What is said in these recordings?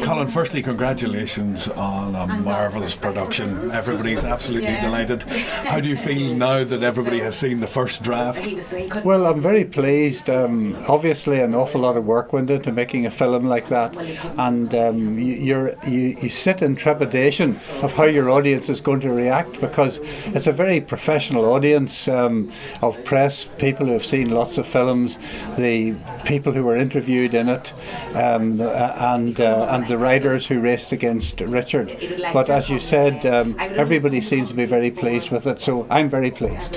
Colin, firstly, congratulations on a marvellous production. Everybody's absolutely delighted. How do you feel now that everybody has seen the first draft? Well, I'm very pleased. Obviously, an awful lot of work went into making a film like that, and you sit in trepidation of how your audience is going to react, because it's a very professional audience of press, people who have seen lots of films, the people who were interviewed in it, and the riders who raced against Richard. But as you said, everybody seems to be very pleased with it, so I'm very pleased.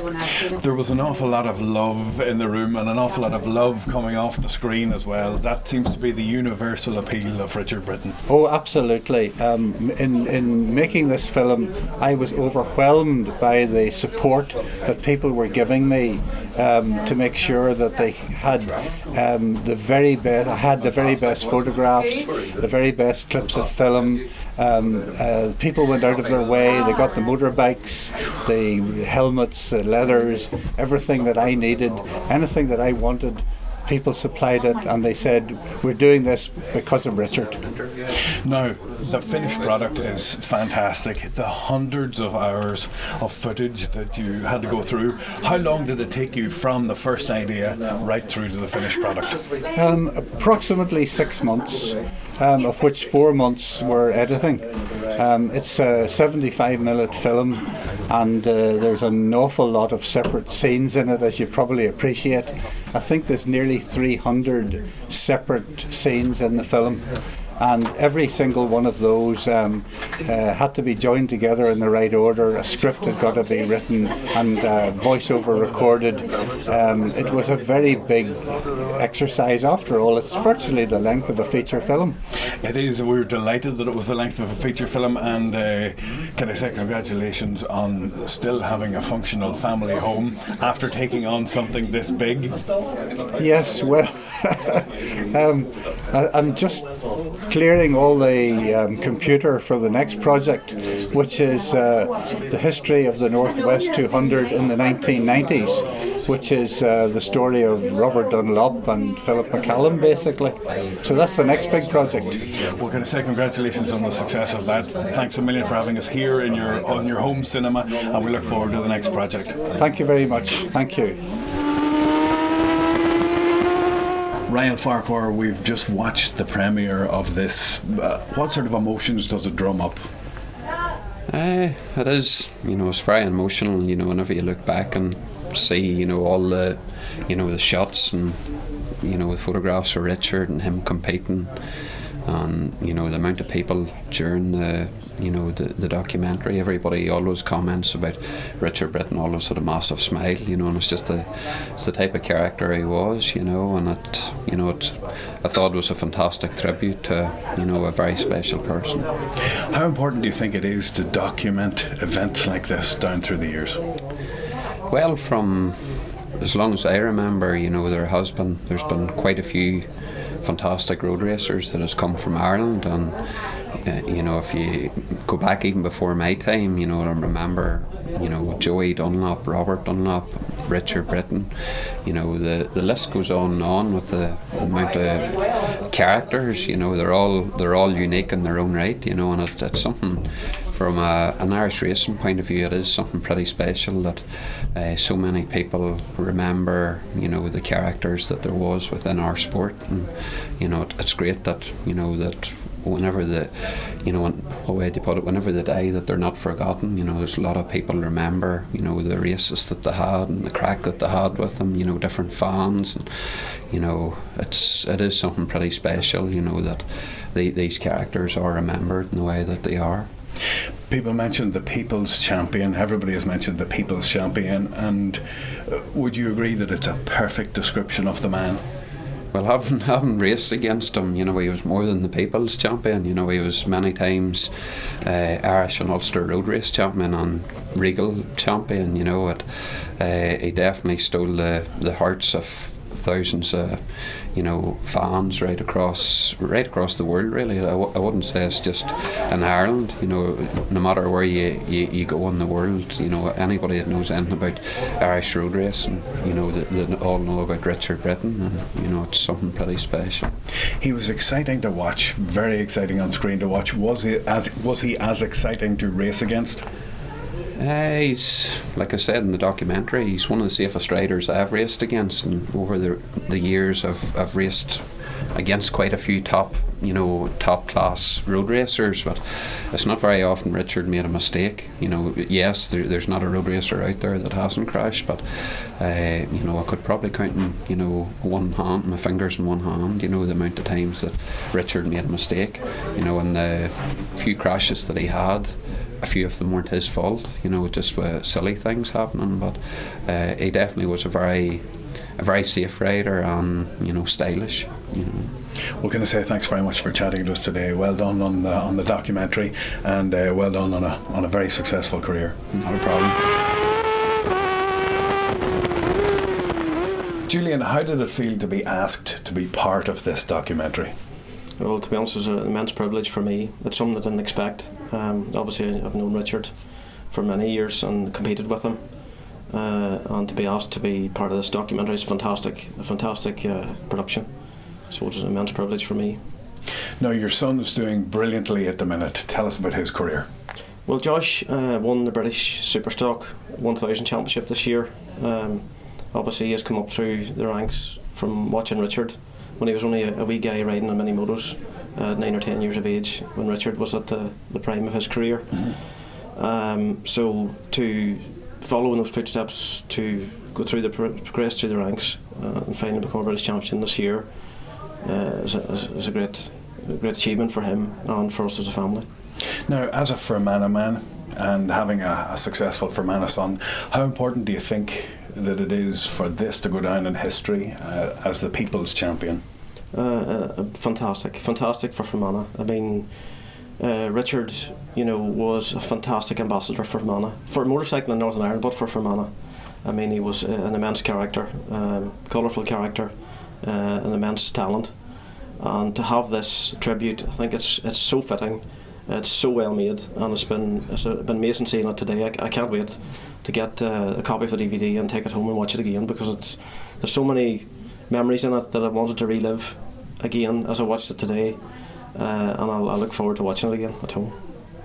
There was an awful lot of love in the room and an awful lot of love coming off the screen as well. That seems to be the universal appeal of Richard Britton. Oh, absolutely. In making this film, I was overwhelmed by the support that people were giving me to make sure that they had the very best. I had the very best photographs, the very best clips of film. People went out of their way. They got the motorbikes, the helmets, the leathers, everything that I needed, anything that I wanted. People supplied it, and they said, we're doing this because of Richard. Now, the finished product is fantastic. The hundreds of hours of footage that you had to go through. How long did it take you from the first idea right through to the finished product? Approximately 6 months, of which 4 months were editing. It's a 75-minute film, and there's an awful lot of separate scenes in it, as you probably appreciate. I think there's nearly 300 separate scenes in the film, and every single one of those had to be joined together in the right order. A script has got to be written and voiceover recorded. It was a very big exercise after all. It's virtually the length of a feature film. It is. We're delighted that it was the length of a feature film, and can I say congratulations on still having a functional family home after taking on something this big. Yes, well, I'm just clearing all the computer for the next project, which is the history of the Northwest 200 in the 1990s, which is the story of Robert Dunlop and Philip McCallum, basically. So that's the next big project. We're going to say congratulations on the success of that. Thanks a million for having us here in your home cinema, and we look forward to the next project. Thank you very much. Thank you. Ryan Farquhar, we've just watched the premiere of this. What sort of emotions does it drum up? It is, it's very emotional, whenever you look back and see, all the, the shots and, the photographs of Richard and him competing, and, the amount of people during the documentary. Everybody always comments about Richard Britton always had a massive smile, and it's just it's the type of character he was, and I thought it was a fantastic tribute to, a very special person. How important do you think it is to document events like this down through the years? Well, from as long as I remember, there's been quite a few fantastic road racers that has come from Ireland, and if you go back even before my time, I remember, Joey Dunlop, Robert Dunlop, Richard Britton, the list goes on and on with the amount of characters, they're all unique in their own right, and it's something. From an Irish racing point of view, it is something pretty special that so many people remember, the characters that there was within our sport, and it's great that that whenever whenever they die, that they're not forgotten. There's a lot of people remember, the races that they had and the crack that they had with them. Different fans, and it is something pretty special. That these characters are remembered in the way that they are. People mentioned the People's Champion. Everybody has mentioned the People's Champion, and would you agree that it's a perfect description of the man? Well, having raced against him, he was more than the People's Champion. He was many times Irish and Ulster Road Race Champion and Regal Champion. He definitely stole the hearts of thousands of, fans right across the world. Really, I wouldn't say it's just in Ireland. No matter where you go in the world, anybody that knows anything about Irish road racing, they all know about Richard Britton, and it's something pretty special. He was exciting to watch, very exciting on screen to watch. Was he as exciting to race against? He's, like I said in the documentary, he's one of the safest riders I've raced against, and over the years I've raced against quite a few top class road racers, but it's not very often Richard made a mistake. Yes, there's not a road racer out there that hasn't crashed, but I could probably count in one hand, my fingers in one hand, the amount of times that Richard made a mistake. And the few crashes that he had, a few of them weren't his fault, just silly things happening, but he definitely was a very safe rider and stylish. We're going to say thanks very much for chatting to us today. Well done on the documentary, and well done on a very successful career. Not a problem. Julian, how did it feel to be asked to be part of this documentary? Well, to be honest, it was an immense privilege for me. It's something I didn't expect. Obviously, I've known Richard for many years and competed with him. And to be asked to be part of this documentary is a fantastic production. So it was an immense privilege for me. Now, your son's doing brilliantly at the minute. Tell us about his career. Well, Josh won the British Superstock 1000 Championship this year. Obviously, he has come up through the ranks from watching Richard when he was only a wee guy riding on mini motos, 9 or 10 years of age, when Richard was at the prime of his career. So to follow in those footsteps, to go through progress through the ranks, and finally become a British champion this year is a great achievement for him and for us as a family. Now, as a Fermanagh man and having a successful Fermanagh son, how important do you think that it is for this to go down in history as the people's champion? Fantastic for Fermanagh. I mean, Richard, was a fantastic ambassador for Fermanagh, for motorcycle in Northern Ireland, but for Fermanagh. I mean, he was an immense character, colourful character, an immense talent, and to have this tribute, I think it's so fitting. It's so well made, and it's been amazing seeing it today. I can't wait to get a copy of the DVD and take it home and watch it again, because there's so many memories in it that I wanted to relive again as I watched it today, and I look forward to watching it again at home.